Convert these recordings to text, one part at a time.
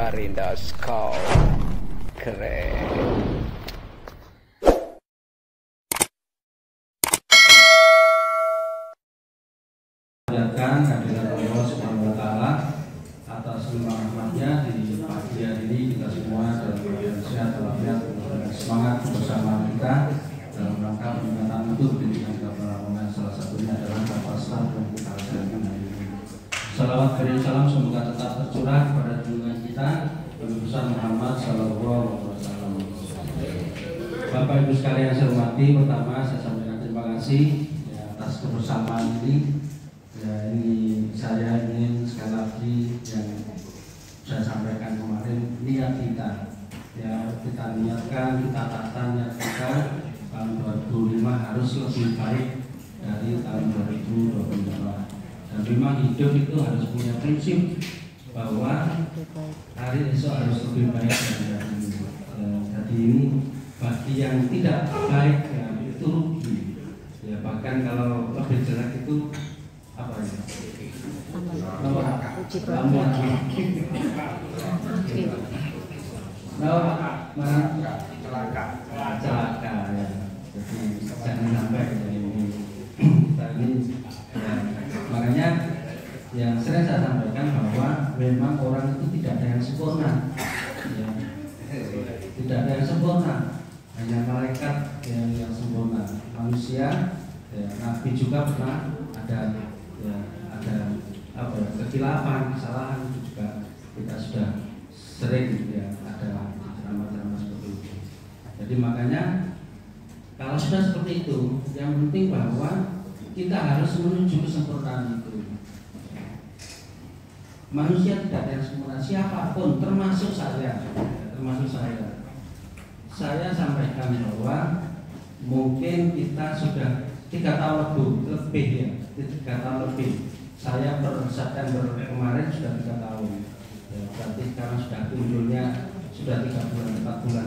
Arindaskau keren. Panjatkan kehadirat Allah Subhanahu wa Ta'ala atas limpah rahmatnya di pagi hari ini kita semua dalam keadaan sehat walafiat dan semangat bersama kita dalam rangka peningkatan mutu pendidikan keagamaan, salah satunya adalah kapasitas yang kita hasilkan hari ini. Salawat dan salam semoga tetap tercurah kepada junjungan kita Nabi besar Muhammad Sallallahu Alaihi Wasallam. Bapak Ibu sekalian saya hormati, pertama saya sampaikan terima kasih atas kebersamaan ini. Ya, ini saya ingin sekali lagi yang saya sampaikan kemarin, niat kita ya, kita niatkan, kita tata niat kita tahun 2005 harus lebih baik dari tahun 2022. Dan memang hidup itu harus punya prinsip bahwa hari esok harus lebih baik dari hari ini. Jadi ini bagi yang tidak baik ya, itu rugi ya, bahkan kalau lebih jelek itu apa ya? Celaka ya. Jadi jangan sampai ini. Makanya yang sering saya sampaikan bahwa memang orang itu tidak ada yang sempurna. Ya. Tidak ada yang sempurna. Hanya malaikat yang sempurna. Manusia, ya, Nabi juga pernah ada. Ya, ada apa ya, kekhilafan, kesalahan itu juga kita sudah sering ya ada ceramah-ceramah seperti itu. Jadi makanya kalau sudah seperti itu, yang penting bahwa kita harus menuju kesempurnaan itu. Manusia tidak ada yang sempurna, siapapun, termasuk saya, termasuk saya. Saya sampaikan bahwa mungkin kita sudah 3 tahun lebih ya. 3 tahun lebih. Saya September kemarin sudah 3 tahun. Ya, berarti sekarang sudah kunjungnya sudah 3 bulan, 4 bulan.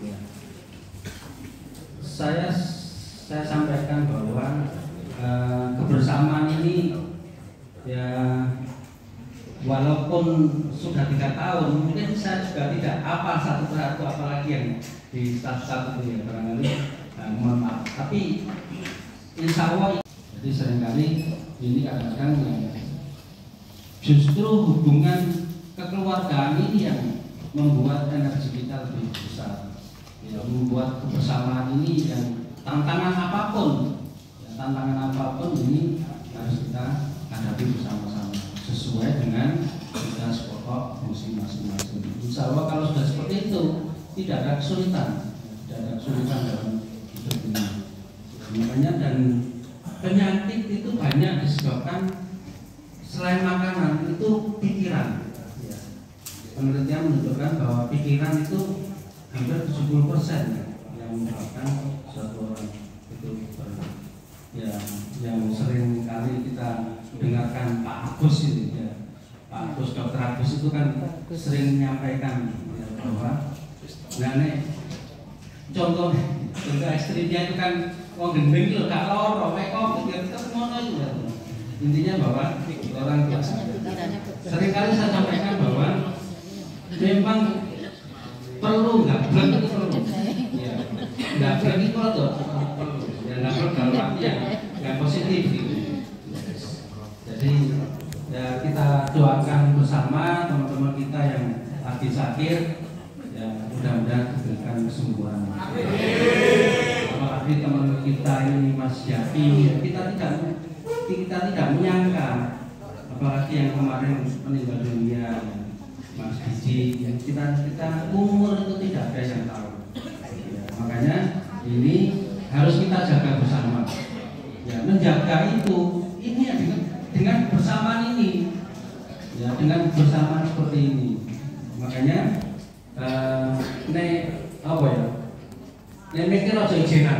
Ya. Saya sampaikan bahwa kebersamaan ini ya walaupun sudah 3 tahun, mungkin saya juga tidak hafal satu persatu apalagi yang di satu itu ya barangkali mohon maaf. Tapi insya Allah. Jadi seringkali ini kadang-kadang justru hubungan kekeluargaan ini yang membuat energi kita lebih besar, ya, membuat kebersamaan ini yang tantangan apapun ini harus kita hadapi bersama-sama sesuai dengan tugas pokok fungsi masing-masing. Insya Allah kalau sudah seperti itu tidak ada kesulitan dalam hidup ini. Makanya dan penyakit itu banyak disebabkan selain makanan itu pikiran. Ya. Penelitian menunjukkan bahwa pikiran itu hampir 70% yang menyebabkan suatu orang itu ya, yang sering kali kita dengarkan Pak Agus ini ya. Pak Agus, Dr. Agus itu kan sering menyampaikan ya, bahwa contoh ekstrimnya itu kan wong gendeng lho gak loro, mek kok tetep ngono itu. Intinya bahwa orang seringkali saya sampaikan bahwa memang perlu gablek itu perlu. Ya, gablek itu perlu. Ya gablek dalam arti yang positif gitu. Jadi ya kita doakan bersama teman-teman kita yang lagi sakit, ya mudah-mudahan diberikan kesembuhan. Apalagi teman kita ini Mas Yafi, kita tidak menyangka, apalagi yang kemarin meninggal dunia Mas Giji, yang kita umur itu tidak ada yang tahu. Ya, makanya ini harus kita jaga bersama. Ya, menjaga itu ini ya dengan bersamaan ini, ya dengan bersamaan seperti ini. Makanya mikir aja ijenan.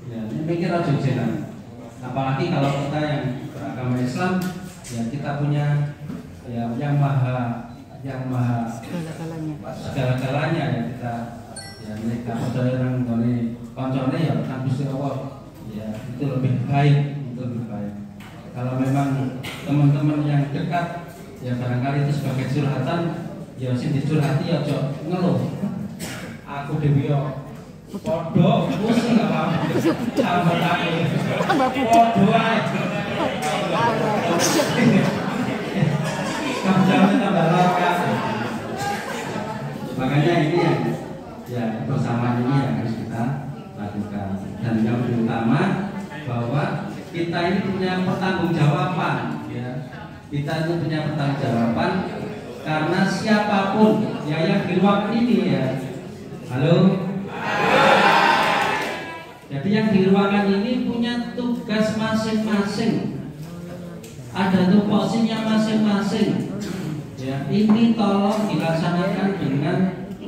Ya, mikir aja ijenan. Apalagi kalau kita yang beragama Islam, ya kita punya ya yang maha segala-galanya ya kita ya mereka percaya nang koncone ya nang Gusti Allah. Ya, itu lebih baik. Kalau memang teman-teman yang dekat ya barangkali itu sebagai curhatan ya sing dicurhati aja ngeluh. Aku dhewe yo padha pusing gak apa-apa. Sambatane. Padha ae. Kamu tambah laka. Makanya ini ya bersama ini yang harus kita lakukan. Dan yang utama bahwa kita ini punya pertanggungjawaban, ya. Kita itu punya pertanggungjawaban karena siapapun ya yang di ruangan ini ya. Halo. Jadi yang di ruangan ini punya tugas masing-masing. Ada tupoksinya masing-masing. Ya, ini tolong dilaksanakan dengan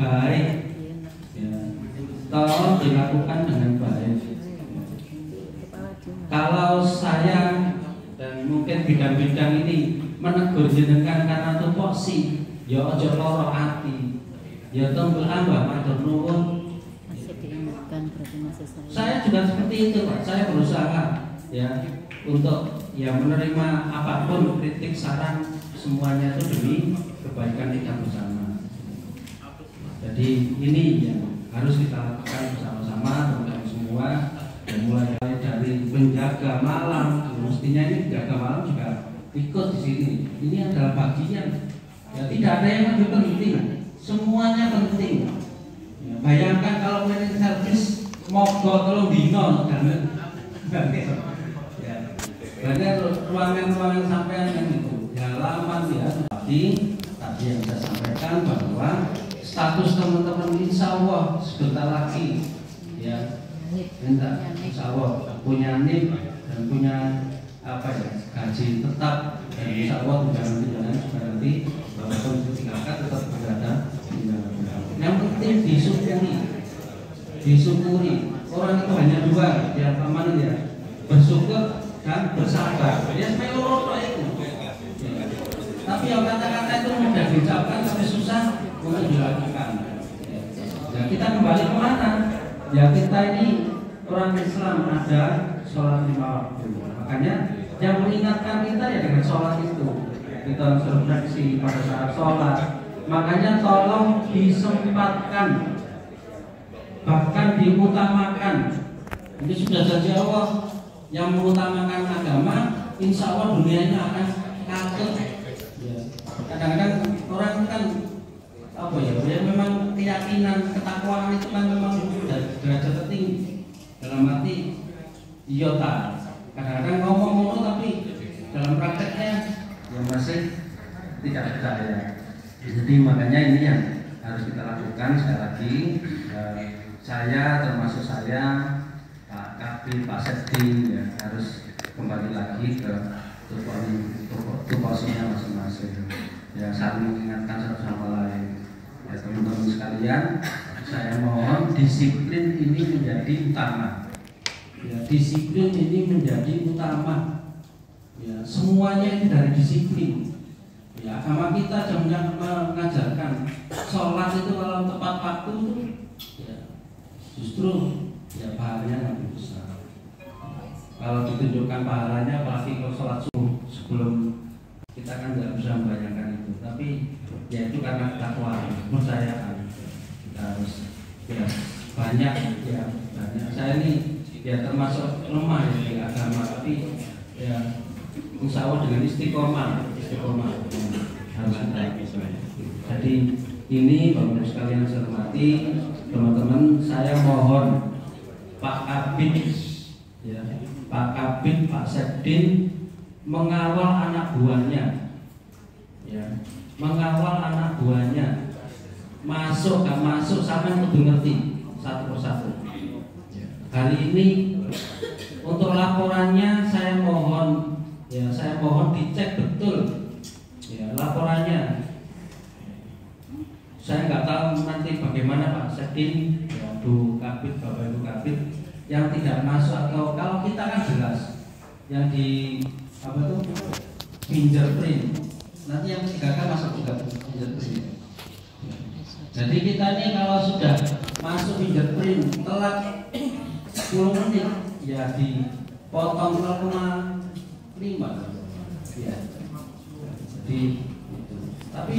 baik. Ya, tolong dilakukan dengan baik. Kalau saya dan mungkin bidang-bidang ini menegur jenengan karena tupoksi, ya ojo loro ati. Ya tunggu ambah matur nuwun. Saya juga seperti itu, Pak. Saya berusaha ya untuk ya menerima apapun kritik saran semuanya itu demi kebaikan kita bersama. Jadi ini yang harus kita lakukan bersama-sama teman-teman semua. Dan mulai dari penjaga malam, mestinya ini penjaga malam juga ikut di sini. Ini adalah bagian. Ya tidak ada yang lebih penting. Semuanya penting. Ya, bayangkan kalau cleaning service mogok kalau dino dan banyak ruangan-ruangan sampean yang itu halaman ya. Tadi yang saya sampaikan bahwa status teman-teman insya Allah sebentar lagi ya minta insya Allah punya NIP dan punya apa ya gaji tetap dan insya Allah tunjangan juga nanti bahwa kondisi tingkat tetap berada. Yang penting disyukuri. Orang itu hanya dua ya aman ya, bersyukur dan bersabar. Ya semuanya itu. Ya. Tapi yang kata-kata itu mudah diucapkan tapi susah untuk dilakukan. Ya kita kembali ke mana? Ya kita ini orang Islam ada sholat 5 waktu. Makanya yang mengingatkan kita ya dengan sholat itu. Kita harus refleksi pada saat sholat. Makanya tolong disempatkan, bahkan diutamakan. Ini sudah janji Allah yang mengutamakan agama, insya Allah dunianya akan katut. Ya. Kadang-kadang orang kan apa ya memang keyakinan ketakwaan itu kan memang derajat tertinggi dalam arti iota. Kadang-kadang ngomong tapi dalam prakteknya yang masih tidak percaya. Jadi makanya ini yang harus kita lakukan sekali lagi. Saya termasuk saya, Pak Kabin, Pak Sekdi ya, harus kembali lagi ke tupoksinya masing-masing. Ya saling mengingatkan satu sama lain. Ya teman-teman sekalian, saya mohon disiplin ini menjadi utama. Ya disiplin ini menjadi utama. Ya semuanya ini dari disiplin. Ya, agama kita jangan mengajarkan sholat itu kalau tepat waktu itu ya, justru ya pahalanya lebih besar. Kalau ditunjukkan pahalanya apalagi kalau sholat subuh sebelum kita kan nggak bisa membayangkan itu. Tapi ya itu karena ketakwaan, kepercayaan kita harus ya banyak ya banyak. Saya ini ya termasuk lemah di agama tapi ya insya Allah dengan istiqomah harus kita. Jadi ini Bapak sekalian saya hormati teman-teman, saya mohon Pak Kabin ya, Pak Kabin, Pak Sekdin mengawal anak buahnya ya, mengawal anak buahnya masuk gak masuk sampai kudu ngerti satu persatu. Hari ini untuk laporannya saya mohon dicek betul ya laporannya. Saya nggak tahu nanti bagaimana Pak Sekdin, ya, Bu Kabid, Bapak Ibu Kabid yang tidak masuk atau kalau kita kan jelas yang di apa tuh fingerprint nanti yang 3K masuk juga fingerprint. Jadi kita ini kalau sudah masuk fingerprint telat 10 menit ya dipotong 0,5 ya. Jadi itu. Tapi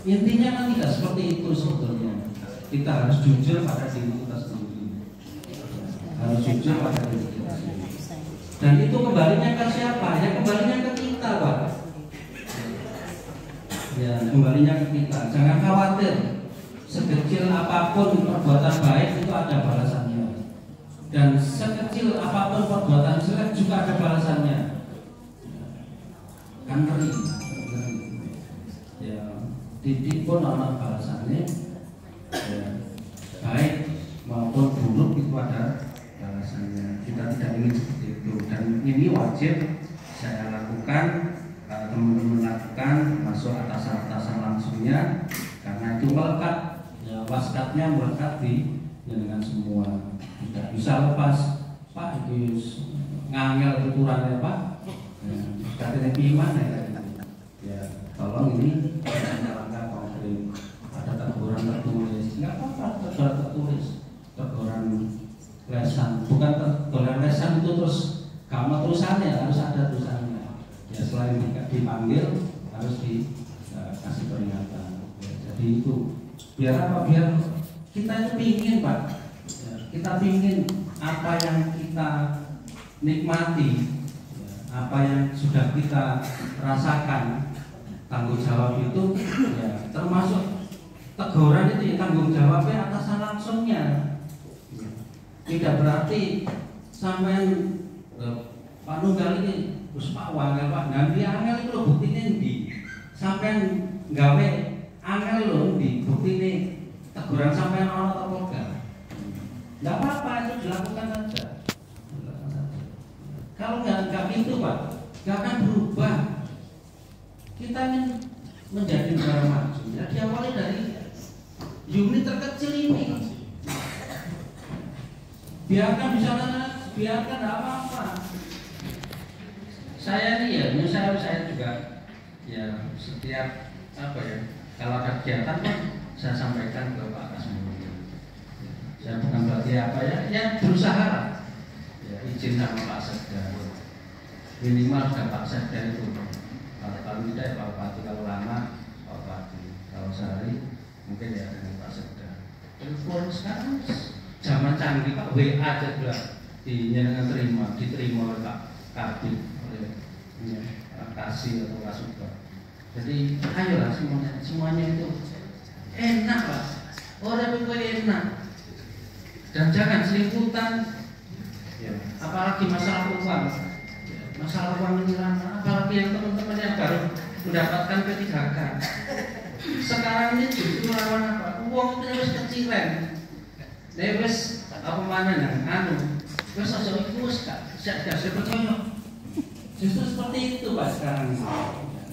Intinya kan tidak seperti itu sebetulnya. Kita harus jujur pada diri kita sendiri. Harus jujur pada diri kita sendiri. Dan itu kembalinya ke siapa? Ya kembalinya ke kita, Pak. Ya kembalinya ke kita. Jangan khawatir. Sekecil apapun perbuatan baik itu ada balasannya. Dan sekecil apapun perbuatan jelek juga ada balasannya. Kan ngeri. Ya, titik pun ada balasannya. Ya, baik maupun buruk itu ada balasannya. Kita tidak ingin seperti itu. Dan ini wajib saya lakukan, teman-teman lakukan, masuk atasan-atasan langsungnya, karena itu melekat. Ya, waskatnya melekat di dengan semua. Tidak bisa lepas, Pak, itu ngangel tuturannya, Pak. Katanya gimana ya? Ya, tolong ini langkah konkret. Ada teguran tertulis, nggak apa-apa, teguran tertulis, teguran lesan, bukan teguran lesan itu terus kamu tulisannya harus ada tulisannya. Ya, selain dipanggil harus dikasih peringatan. Ya, jadi itu biar apa? Biar kita itu pingin, Pak. Ya, kita pingin apa yang kita nikmati, apa yang sudah kita rasakan, tanggung jawab itu ya, termasuk teguran itu ya, tanggung jawabnya atasan langsungnya. Tidak berarti sampai Pak Nunggal ini terus Pak Wangel, Pak Ganti angel itu loh buktinya di sampai gawe angel loh di bukti ini teguran sampai orang atau enggak. Nggak apa-apa, itu dilakukan saja. Kalau nggak gitu, Pak, nggak akan berubah. Kita ingin menjadi negara maju. Ya, diawali dari unit terkecil ini. Biarkan di sana, biarkan nggak apa-apa. Saya ini ya, saya juga ya setiap apa ya, kalau ada kegiatan kan saya sampaikan ke Pak Kasmul. Saya bukan berarti apa ya berusaha lah. Ya, izin sama Pak Sekda. Minimal sudah Pak Sekda itu. Kalau tidak Pak Bupati, kalau lama Pak Bupati, kalau sehari mungkin ya dengan Pak Sekda. Telepon sekarang zaman canggih, Pak, WA aja sudah diterima oleh Pak Kabit, oleh Kasih atau Kasuba. Jadi ayolah semuanya itu enak, Pak. Orang itu enak. Dan jangan seliputan, ya, apalagi masalah uang. Masalah uang ini lama, apalagi yang teman-teman yang baru mendapatkan P3K. Sekarang ini justru lawan apa? Uang itu harus kecilan. Lewes apa mana yang terus asal itu saya percaya. Justru seperti itu, Pak, sekarang ini.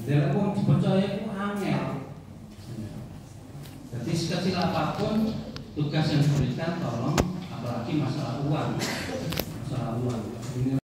Dalam uang dipercaya itu angel. Jadi sekecil apapun tugas yang diberikan, tolong, apalagi masalah uang.